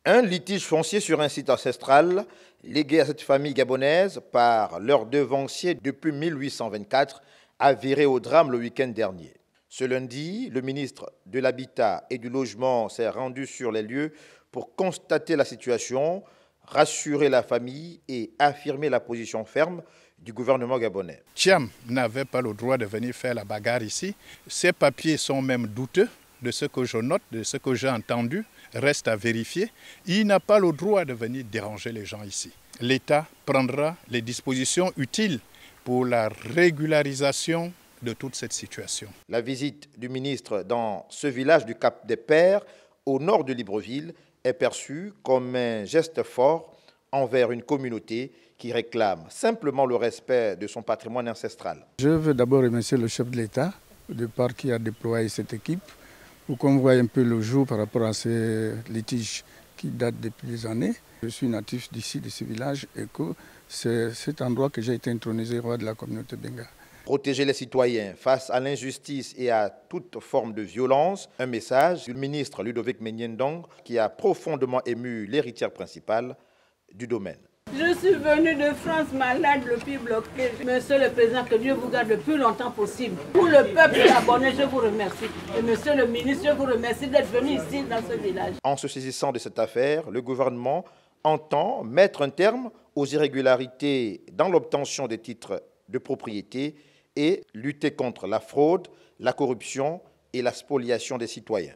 Un litige foncier sur un site ancestral légué à cette famille gabonaise par leur devancier depuis 1824 a viré au drame le week-end dernier. Ce lundi, le ministre de l'Habitat et du Logement s'est rendu sur les lieux pour constater la situation, rassurer la famille et affirmer la position ferme du gouvernement gabonais. Thiam n'avait pas le droit de venir faire la bagarre ici. Ces papiers sont même douteux de ce que je note, de ce que j'ai entendu, reste à vérifier. Il n'a pas le droit de venir déranger les gens ici. L'État prendra les dispositions utiles pour la régularisation de toute cette situation. La visite du ministre dans ce village du Cap des Pères, au nord de Libreville, est perçue comme un geste fort envers une communauté qui réclame simplement le respect de son patrimoine ancestral. Je veux d'abord remercier le chef de l'État, au départ qui a déployé cette équipe, pour qu'on voie un peu le jour par rapport à ces litiges qui datent depuis des années. Je suis natif d'ici, de ce village, et que c'est cet endroit que j'ai été intronisé roi de la communauté Benga. Protéger les citoyens face à l'injustice et à toute forme de violence, un message du ministre Ludovic Menyendong qui a profondément ému l'héritière principale du domaine. Je suis venu de France malade, le pied bloqué. Monsieur le Président, que Dieu vous garde le plus longtemps possible. Pour le peuple gabonais, je vous remercie. Et Monsieur le ministre, je vous remercie d'être venu ici dans ce village. En se saisissant de cette affaire, le gouvernement entend mettre un terme aux irrégularités dans l'obtention des titres de propriété et lutter contre la fraude, la corruption et la spoliation des citoyens.